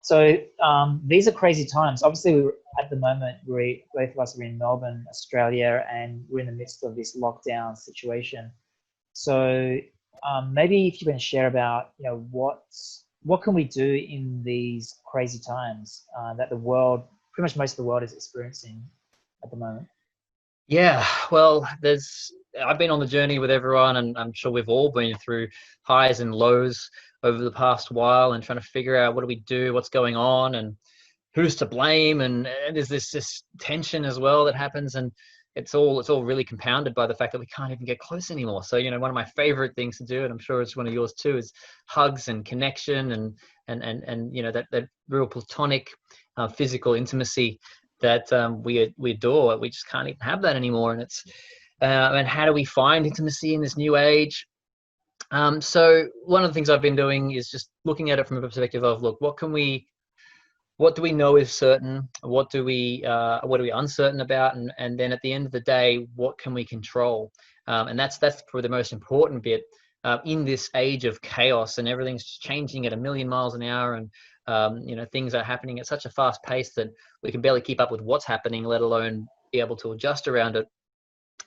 So these are crazy times. Obviously, at the moment, both of us are in Melbourne, Australia, and we're in the midst of this lockdown situation. So maybe if you can share about, what can we do in these crazy times that the world, pretty much most of the world, is experiencing at the moment. Yeah, well, I've been on the journey with everyone, and I'm sure we've all been through highs and lows over the past while and trying to figure out what do we do, what's going on, and who's to blame. And there's this tension as well that happens, and it's all really compounded by the fact that we can't even get close anymore. So, one of my favorite things to do, and I'm sure it's one of yours too, is hugs and connection and that real platonic physical intimacy that we adore. We just can't even have that anymore. And how do we find intimacy in this new age? So one of the things I've been doing is just looking at it from a perspective of, look, what do we know is certain? What are we uncertain about? And then at the end of the day, what can we control? And that's probably the most important bit in this age of chaos, and everything's changing at a million miles an hour, and things are happening at such a fast pace that we can barely keep up with what's happening, let alone be able to adjust around it.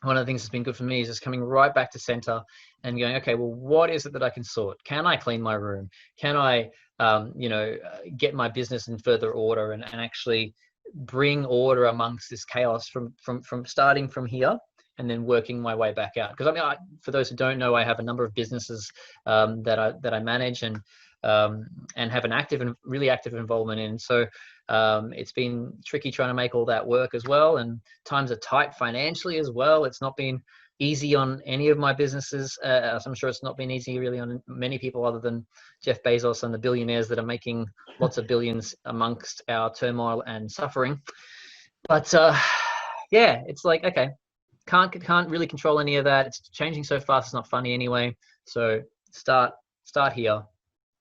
One of the things that's been good for me is just coming right back to center and going, okay, well, what is it that I can sort? Can I clean my room? Can I, get my business in further order, and actually bring order amongst this chaos from starting from here and then working my way back out? Because for those who don't know, I have a number of businesses that I manage and have an active and really active involvement in. So it's been tricky trying to make all that work as well, and times are tight financially as well. It's not been easy on any of my businesses. I'm sure it's not been easy really on many people other than Jeff Bezos and the billionaires that are making lots of billions amongst our turmoil and suffering. But yeah, it's like, okay, can't really control any of that. It's changing so fast, it's not funny anyway. So start here,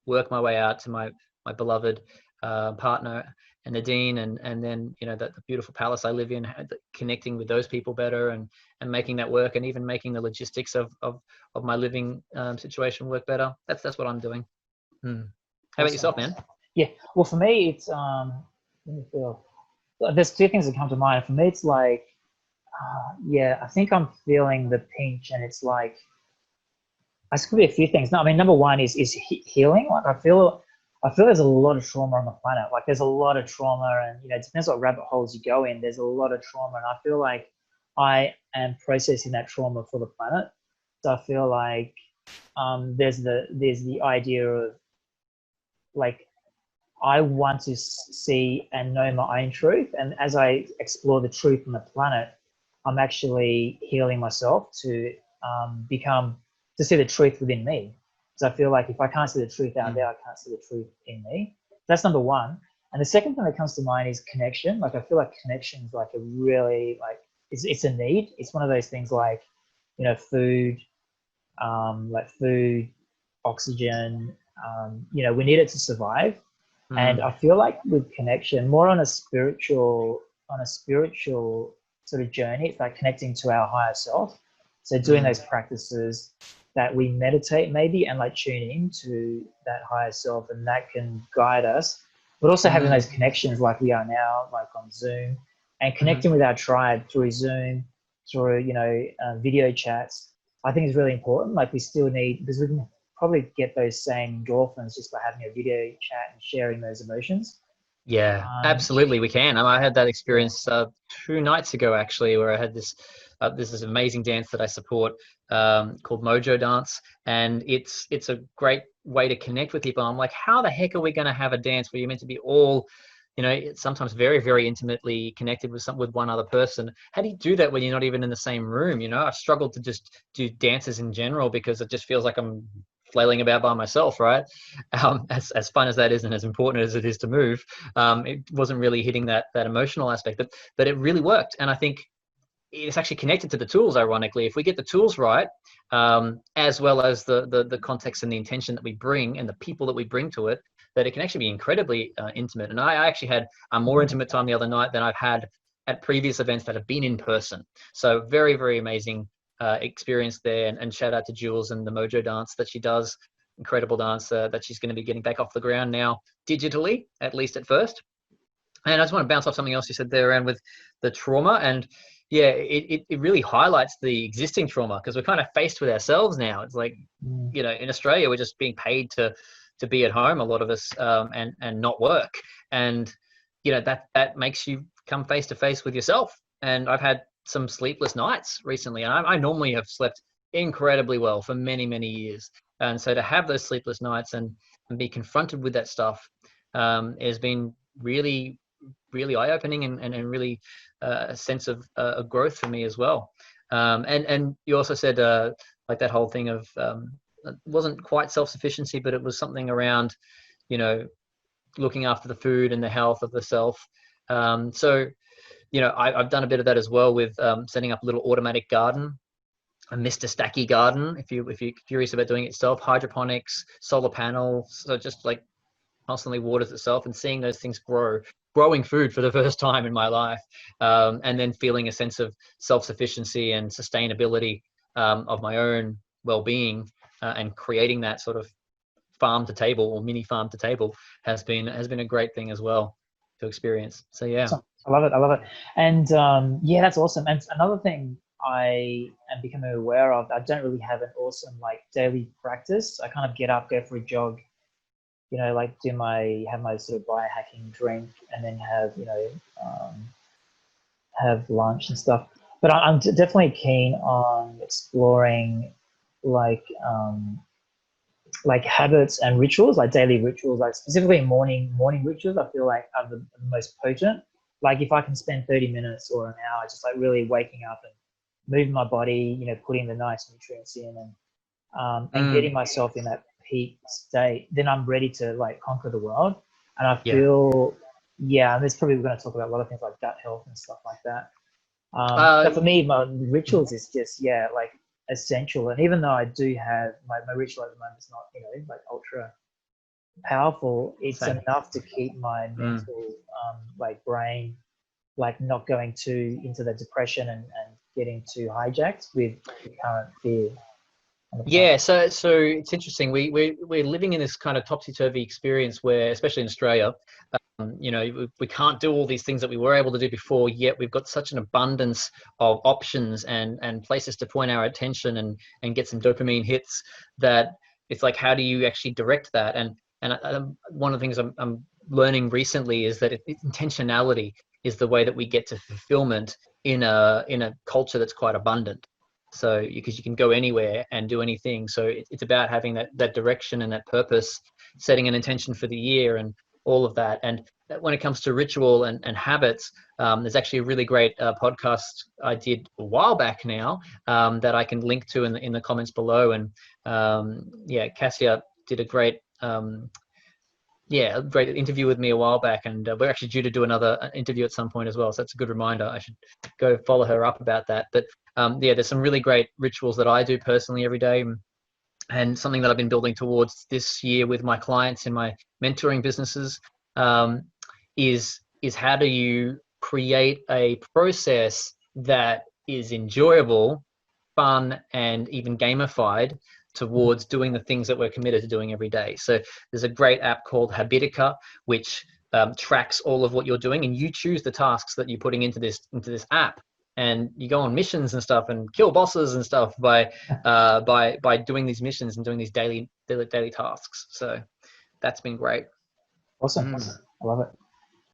work my way out to my beloved partner and Nadine, and then the beautiful palace I live in, connecting with those people better, and making that work, and even making the logistics of my living situation work better. That's what I'm doing. How about Awesome. yourself, man? Yeah. Well, for me, it's let me feel. There's two things that come to mind. For me, it's like, yeah, I think I'm feeling the pinch, and it's like, this could be a few things. No, I mean, number one is healing. Like I feel there's a lot of trauma on the planet. Like there's a lot of trauma, and it depends what rabbit holes you go in. There's a lot of trauma, and I feel like I am processing that trauma for the planet. So I feel like there's the idea of, like, I want to see and know my own truth, and as I explore the truth on the planet, I'm actually healing myself to become to see the truth within me. Because I feel like if I can't see the truth out there, I can't see the truth in me. That's number one. And the second thing that comes to mind is connection. Like I feel like connection is like a really, like, it's a need. It's one of those things like, food, food, oxygen. We need it to survive. And I feel like with connection, more on a spiritual sort of journey, it's like connecting to our higher self. So doing those practices that we meditate maybe, and like tune into that higher self, and that can guide us. But also having those connections like we are now, like on Zoom, and connecting with our tribe through Zoom, through video chats, I think is really important. Like we still need, because we can probably get those same endorphins just by having a video chat and sharing those emotions. Yeah, Um, absolutely, we can. I had that yeah. experience 2 nights ago, actually, where I had this amazing dance that I support called Mojo Dance, and it's a great way to connect with people. I'm like, how the heck are we going to have a dance where you're meant to be all, sometimes very, very intimately connected with one other person? How do you do that when you're not even in the same room? I've struggled to just do dances in general because it just feels like I'm flailing about by myself, right? As fun as that is, and as important as it is to move, it wasn't really hitting that emotional aspect, but it really worked. And I think it's actually connected to the tools. Ironically, if we get the tools right, as well as the context and the intention that we bring and the people that we bring to it, that it can actually be incredibly intimate. And I actually had a more intimate time the other night than I've had at previous events that have been in person. So very, very amazing experience there. And shout out to Jules and the Mojo Dance that she does incredible dancer that she's going to be getting back off the ground now digitally, at least at first. And I just want to bounce off something else you said there around with the trauma. And yeah, it really highlights the existing trauma, because we're kind of faced with ourselves now. It's like, you know, in Australia, we're just being paid to be at home, a lot of us, and not work. And, you know, that makes you come face to face with yourself. And I've had some sleepless nights recently, and I normally have slept incredibly well for many, many years. And so to have those sleepless nights and be confronted with that stuff has been really, really eye-opening and really a sense of growth for me as well. And you also said like that whole thing of it wasn't quite self-sufficiency, but it was something around, you know, looking after the food and the health of the self. So, you know, I've done a bit of that as well with setting up a little automatic garden, a Mr. Stacky garden, if you're curious about doing it yourself, hydroponics, solar panels, so just like constantly waters itself, and seeing those things growing food for the first time in my life, and then feeling a sense of self-sufficiency and sustainability of my own well-being, and creating that sort of farm to table or mini farm to table has been a great thing as well to experience. So yeah. I love it. And yeah, that's awesome. And another thing I am becoming aware of, I don't really have an awesome like daily practice. I kind of get up, go for a jog, you know, like have my sort of biohacking drink, and then have, you know, have lunch and stuff. But I'm definitely keen on exploring like habits and rituals, like daily rituals, like specifically morning rituals. I feel like are the most potent. Like if I can spend 30 minutes or an hour just like really waking up and moving my body, you know, putting the nice nutrients in and getting myself in that peak state, then I'm ready to like conquer the world. And I feel, and this probably we're going to talk about a lot of things like gut health and stuff like that. But for me, my rituals is just, like essential. And even though I do have my ritual at the moment is not, you know, like ultra powerful, it's enough to keep my mental like brain like not going into the depression and getting too hijacked with the current fear. Yeah, so it's interesting. We're living in this kind of topsy-turvy experience where, especially in Australia, you know, we can't do all these things that we were able to do before, yet we've got such an abundance of options and places to point our attention and get some dopamine hits, that it's like, how do you actually direct that? And one of the things I'm learning recently is that intentionality is the way that we get to fulfillment in a culture that's quite abundant. So because you can go anywhere and do anything, so it's about having that direction and that purpose, setting an intention for the year and all of that. And when it comes to ritual and habits, there's actually a really great podcast I did a while back now that I can link to in the comments below. And Cassia did a great great interview with me a while back, and we're actually due to do another interview at some point as well. So that's a good reminder. I should go follow her up about that. But there's some really great rituals that I do personally every day. And something that I've been building towards this year with my clients in my mentoring businesses is how do you create a process that is enjoyable, fun, and even gamified towards doing the things that we're committed to doing every day. So there's a great app called Habitica, which tracks all of what you're doing, and you choose the tasks that you're putting into this app. And you go on missions and stuff and kill bosses and stuff by doing these missions and doing these daily tasks. So that's been great. Awesome. I love it.